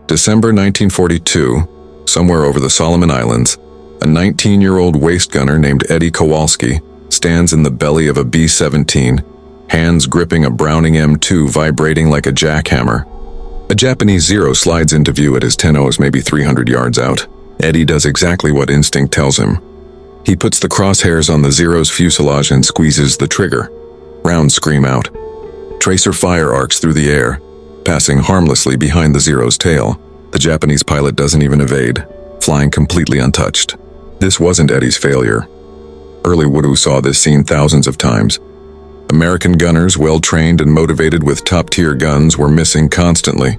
December 1942, somewhere over the Solomon Islands, a 19-year-old waist gunner named Eddie Kowalski stands in the belly of a B-17, hands gripping a Browning M2 vibrating like a jackhammer. A Japanese Zero slides into view at his 10-0s maybe 300 yards out. Eddie does exactly what instinct tells him. He puts the crosshairs on the Zero's fuselage and squeezes the trigger. Rounds scream out. Tracer fire arcs through the air, passing harmlessly behind the Zero's tail. The Japanese pilot doesn't even evade, flying completely untouched. This wasn't Eddie's failure. Early WWII saw this scene thousands of times. American gunners, well-trained and motivated with top-tier guns, were missing constantly.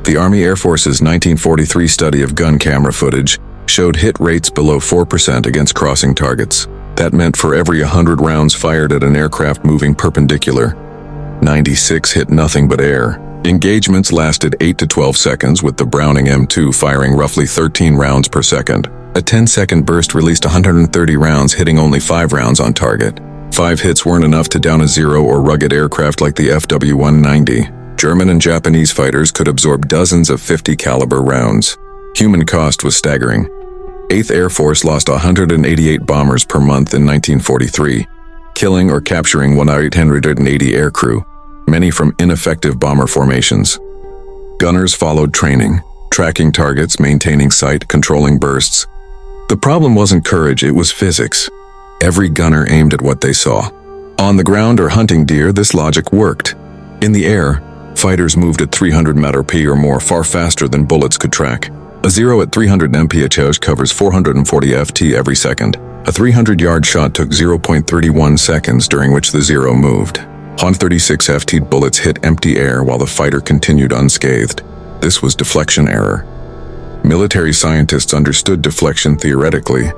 The Army Air Force's 1943 study of gun camera footage showed hit rates below 4% against crossing targets. That meant for every 100 rounds fired at an aircraft moving perpendicular, 96 hit nothing but air. Engagements lasted 8 to 12 seconds, with the Browning M2 firing roughly 13 rounds per second. A 10-second burst released 130 rounds, hitting only 5 rounds on target. 5 hits weren't enough to down a Zero or rugged aircraft like the WWII. German and Japanese fighters could absorb dozens of 50 caliber rounds. Human cost was staggering. 8th Air Force lost 188 bombers per month in 1943, killing or capturing 880 aircrew, many from ineffective bomber formations. Gunners followed training, tracking targets, maintaining sight, controlling bursts. The problem wasn't courage, it was physics. Every gunner aimed at what they saw. On the ground or hunting deer, this logic worked. In the air, fighters moved at 300 mph or more, far faster than bullets could track. A Zero at 300 mph covers 440 ft every second. A 300-yard shot took 0.31 seconds, during which the Zero moved. 136 ft bullets hit empty air while the fighter continued unscathed. This was deflection error. Military scientists understood deflection theoretically,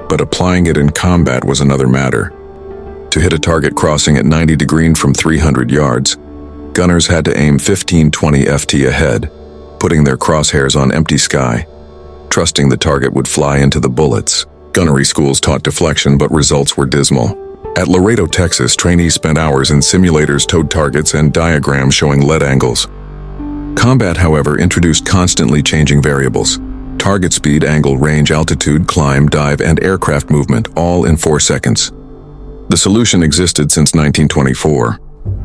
but applying it in combat was another matter. To hit a target crossing at 90 degrees from 300 yards, gunners had to aim 15-20 ft ahead, putting their crosshairs on empty sky, trusting the target would fly into the bullets. Gunnery schools taught deflection, but results were dismal. At Laredo, Texas, trainees spent hours in simulators, towed targets, and diagrams showing lead angles. Combat, however, introduced constantly changing variables. Target speed, angle, range, altitude, climb, dive, and aircraft movement, all in 4 seconds. The solution existed since 1924.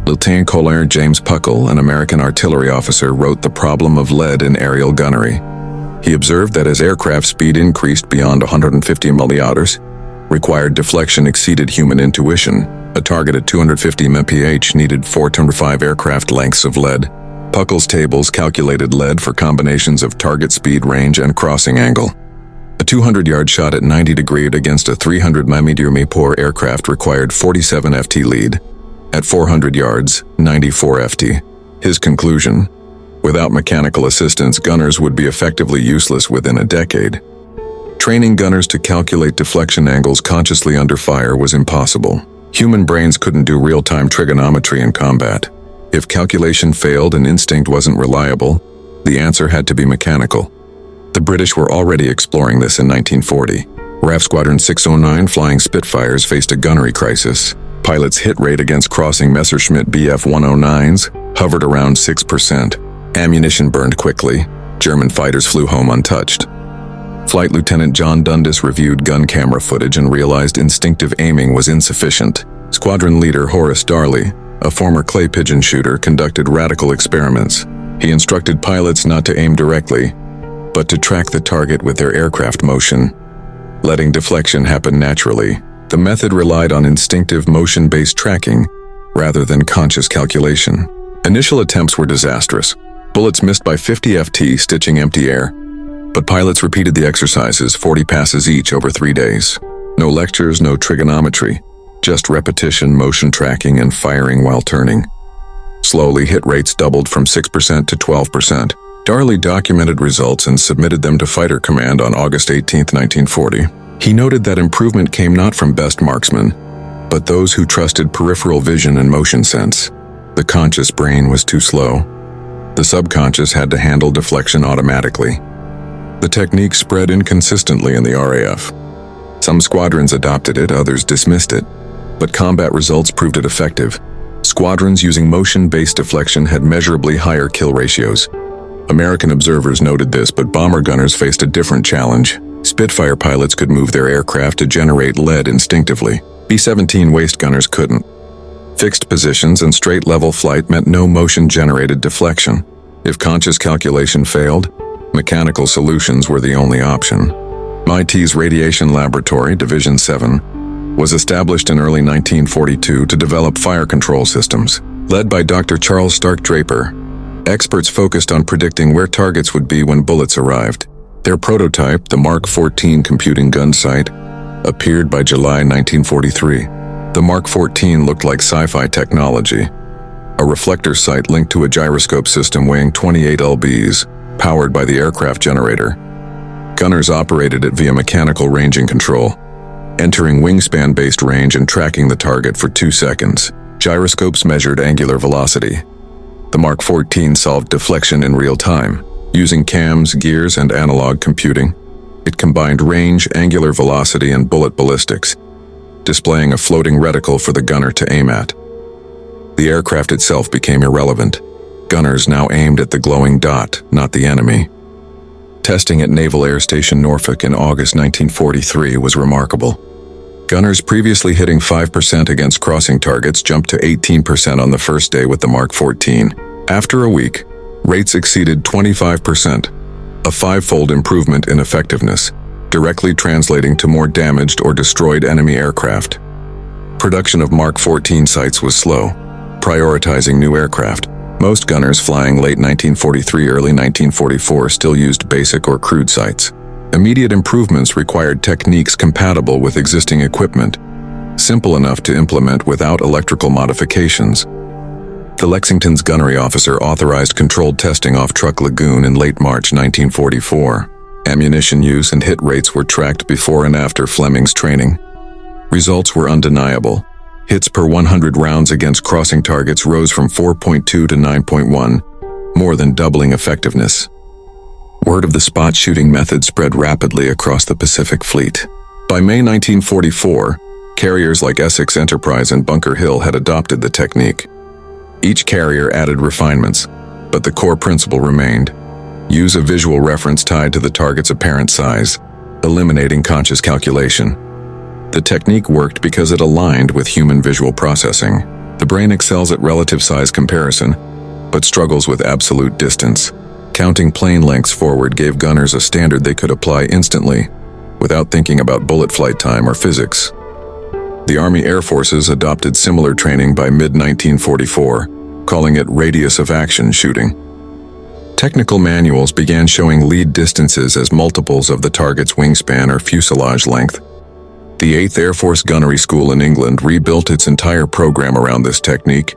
Lieutenant Colonel James Puckle, an American artillery officer, wrote The Problem of Lead in Aerial Gunnery. He observed that as aircraft speed increased beyond 150 mph, required deflection exceeded human intuition. A target at 250 mph needed 4 to 5 aircraft lengths of lead. Puckle's tables calculated lead for combinations of target speed, range, and crossing angle. A 200-yard shot at 90 degrees against a 300 mm aircraft required 47 ft lead. At 400 yards, 94 ft. His conclusion: without mechanical assistance, gunners would be effectively useless within a decade. Training gunners to calculate deflection angles consciously under fire was impossible. Human brains couldn't do real-time trigonometry in combat. If calculation failed and instinct wasn't reliable, the answer had to be mechanical. The British were already exploring this in 1940. RAF Squadron 609 flying Spitfires faced a gunnery crisis. Pilots' hit rate against crossing Messerschmitt Bf 109s hovered around 6%. Ammunition burned quickly. German fighters flew home untouched. Flight Lieutenant John Dundas reviewed gun camera footage and realized instinctive aiming was insufficient. Squadron leader Horace Darley, a former clay pigeon shooter, conducted radical experiments. He instructed pilots not to aim directly, but to track the target with their aircraft motion, letting deflection happen naturally. The method relied on instinctive motion-based tracking rather than conscious calculation. Initial attempts were disastrous. Bullets missed by 50 ft stitching empty air, but pilots repeated the exercises, 40 passes each over 3 days. No lectures, no trigonometry, just repetition, motion tracking, and firing while turning. Slowly, hit rates doubled from 6% to 12%. Darley documented results and submitted them to Fighter Command on August 18, 1940. He noted that improvement came not from best marksmen, but those who trusted peripheral vision and motion sense. The conscious brain was too slow. The subconscious had to handle deflection automatically. The technique spread inconsistently in the RAF. Some squadrons adopted it, others dismissed it, but combat results proved it effective. Squadrons using motion-based deflection had measurably higher kill ratios. American observers noted this, but bomber gunners faced a different challenge. Spitfire pilots could move their aircraft to generate lead instinctively. B-17 waist gunners couldn't. Fixed positions and straight level flight meant no motion-generated deflection. If conscious calculation failed, mechanical solutions were the only option. MIT's Radiation Laboratory, Division 7, was established in early 1942 to develop fire control systems. Led by Dr. Charles Stark Draper, experts focused on predicting where targets would be when bullets arrived. Their prototype, the Mark 14 computing gun sight, appeared by July 1943. The Mark 14 looked like sci-fi technology, a reflector sight linked to a gyroscope system weighing 28 lbs, powered by the aircraft generator. Gunners operated it via mechanical ranging control, entering wingspan-based range and tracking the target for 2 seconds. Gyroscopes measured angular velocity. The Mark 14 solved deflection in real time. Using cams, gears, and analog computing, it combined range, angular velocity, and bullet ballistics, displaying a floating reticle for the gunner to aim at. The aircraft itself became irrelevant. Gunners now aimed at the glowing dot, not the enemy. Testing at Naval Air Station Norfolk in August 1943 was remarkable. Gunners previously hitting 5% against crossing targets jumped to 18% on the first day with the Mark 14. After a week, rates exceeded 25%, a 5-fold improvement in effectiveness, directly translating to more damaged or destroyed enemy aircraft. Production of Mark 14 sights was slow, prioritizing new aircraft. Most gunners flying late 1943, early 1944 still used basic or crude sights. Immediate improvements required techniques compatible with existing equipment, simple enough to implement without electrical modifications. The Lexington's gunnery officer authorized controlled testing off Truck Lagoon in late March 1944. Ammunition use and hit rates were tracked before and after Fleming's training. Results were undeniable. Hits per 100 rounds against crossing targets rose from 4.2 to 9.1, more than doubling effectiveness. Word of the spot shooting method spread rapidly across the Pacific Fleet. By May 1944, carriers like Essex Enterprise and Bunker Hill had adopted the technique. Each carrier added refinements, but the core principle remained. Use a visual reference tied to the target's apparent size, eliminating conscious calculation. The technique worked because it aligned with human visual processing. The brain excels at relative size comparison, but struggles with absolute distance. Counting plane lengths forward gave gunners a standard they could apply instantly, without thinking about bullet flight time or physics. The Army Air Forces adopted similar training by mid-1944, calling it radius of action shooting. Technical manuals began showing lead distances as multiples of the target's wingspan or fuselage length. The 8th Air Force Gunnery School in England rebuilt its entire program around this technique.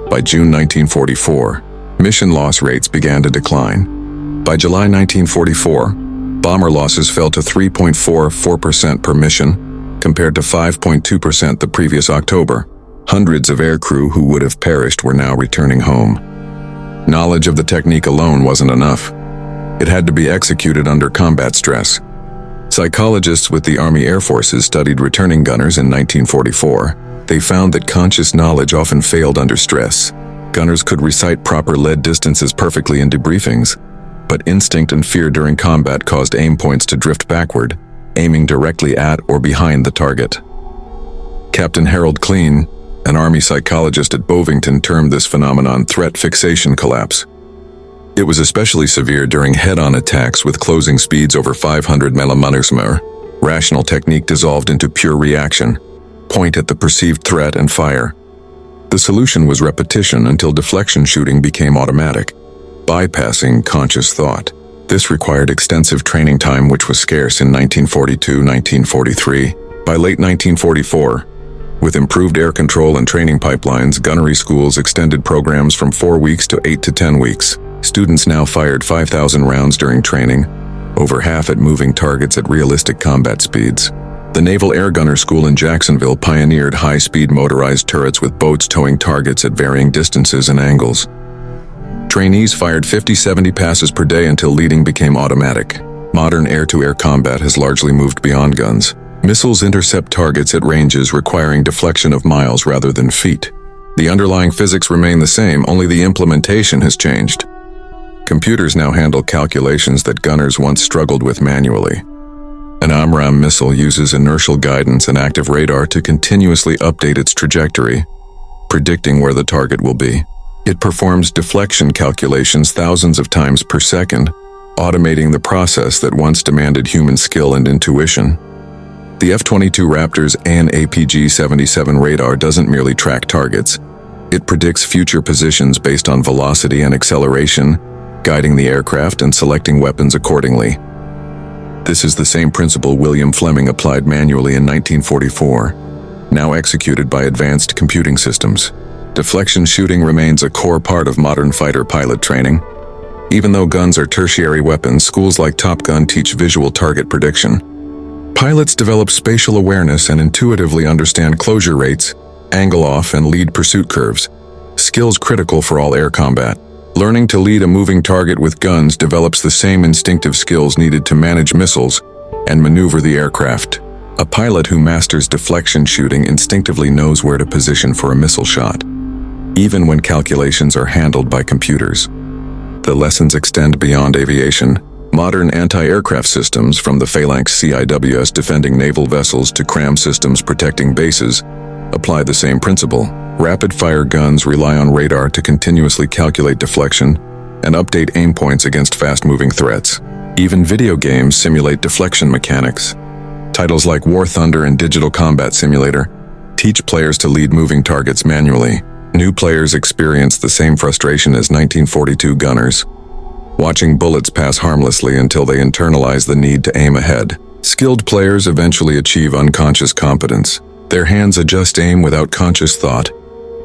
By June 1944, mission loss rates began to decline. By July 1944, bomber losses fell to 3.44% per mission, compared to 5.2% the previous October. Hundreds of aircrew who would have perished were now returning home. Knowledge of the technique alone wasn't enough. It had to be executed under combat stress. Psychologists with the Army Air Forces studied returning gunners in 1944. They found that conscious knowledge often failed under stress. Gunners could recite proper lead distances perfectly in debriefings, but instinct and fear during combat caused aim points to drift backward, aiming directly at or behind the target. Captain Harold Kleen, an Army psychologist at Bovington, termed this phenomenon threat fixation collapse. It was especially severe during head-on attacks with closing speeds over 500 mm. Rational technique dissolved into pure reaction. Point at the perceived threat and fire. The solution was repetition until deflection shooting became automatic, bypassing conscious thought. This required extensive training time, which was scarce in 1942-1943. By late 1944, with improved air control and training pipelines, gunnery schools extended programs from 4 weeks to 8 to 10 weeks. Students now fired 5,000 rounds during training, over half at moving targets at realistic combat speeds. The Naval Air Gunner School in Jacksonville pioneered high-speed motorized turrets with boats towing targets at varying distances and angles. Trainees fired 50-70 passes per day until leading became automatic. Modern air-to-air combat has largely moved beyond guns. Missiles intercept targets at ranges requiring deflection of miles rather than feet. The underlying physics remain the same, only the implementation has changed. Computers now handle calculations that gunners once struggled with manually. An AMRAAM missile uses inertial guidance and active radar to continuously update its trajectory, predicting where the target will be. It performs deflection calculations thousands of times per second, automating the process that once demanded human skill and intuition. The F-22 Raptor's AN/APG-77 radar doesn't merely track targets. It predicts future positions based on velocity and acceleration, guiding the aircraft and selecting weapons accordingly. This is the same principle William Fleming applied manually in 1944, now executed by advanced computing systems. Deflection shooting remains a core part of modern fighter pilot training. Even though guns are tertiary weapons, schools like Top Gun teach visual target prediction. Pilots develop spatial awareness and intuitively understand closure rates, angle off, and lead pursuit curves, skills critical for all air combat. Learning to lead a moving target with guns develops the same instinctive skills needed to manage missiles and maneuver the aircraft. A pilot who masters deflection shooting instinctively knows where to position for a missile shot, even when calculations are handled by computers. The lessons extend beyond aviation. Modern anti-aircraft systems, from the Phalanx CIWS defending naval vessels to CRAM systems protecting bases, apply the same principle. Rapid-fire guns rely on radar to continuously calculate deflection and update aim points against fast-moving threats. Even video games simulate deflection mechanics. Titles like War Thunder and Digital Combat Simulator teach players to lead moving targets manually. New players experience the same frustration as 1942 gunners, watching bullets pass harmlessly until they internalize the need to aim ahead. Skilled players eventually achieve unconscious competence. Their hands adjust aim without conscious thought,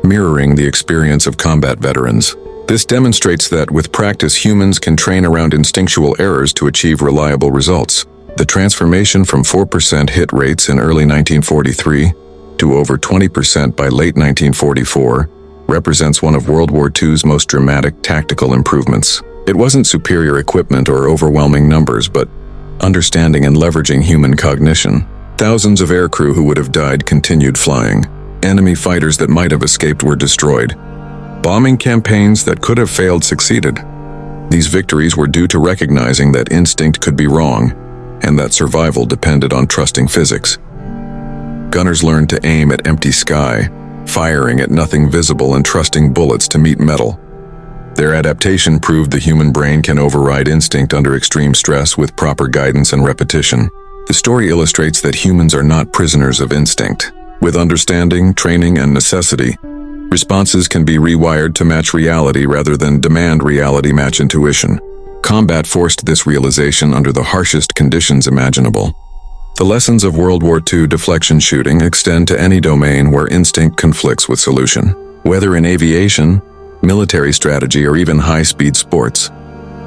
mirroring the experience of combat veterans. This demonstrates that with practice, humans can train around instinctual errors to achieve reliable results. The transformation from 4% hit rates in early 1943 to over 20% by late 1944 represents one of World War II's most dramatic tactical improvements. It wasn't superior equipment or overwhelming numbers, but understanding and leveraging human cognition. Thousands of aircrew who would have died continued flying. Enemy fighters that might have escaped were destroyed. Bombing campaigns that could have failed succeeded. These victories were due to recognizing that instinct could be wrong, and that survival depended on trusting physics. Gunners learned to aim at empty sky, firing at nothing visible and trusting bullets to meet metal. Their adaptation proved the human brain can override instinct under extreme stress with proper guidance and repetition. The story illustrates that humans are not prisoners of instinct. With understanding, training, and necessity, responses can be rewired to match reality rather than demand reality match intuition. Combat forced this realization under the harshest conditions imaginable. The lessons of World War II deflection shooting extend to any domain where instinct conflicts with solution. Whether in aviation, military strategy, or even high-speed sports,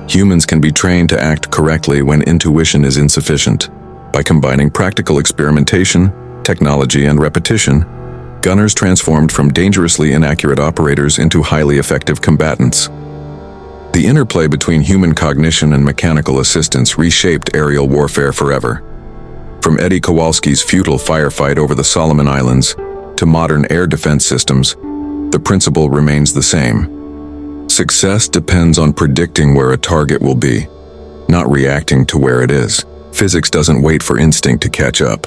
humans can be trained to act correctly when intuition is insufficient. By combining practical experimentation, technology, and repetition, gunners transformed from dangerously inaccurate operators into highly effective combatants. The interplay between human cognition and mechanical assistance reshaped aerial warfare forever. From Eddie Kowalski's futile firefight over the Solomon Islands to modern air defense systems, the principle remains the same. Success depends on predicting where a target will be, not reacting to where it is. Physics doesn't wait for instinct to catch up.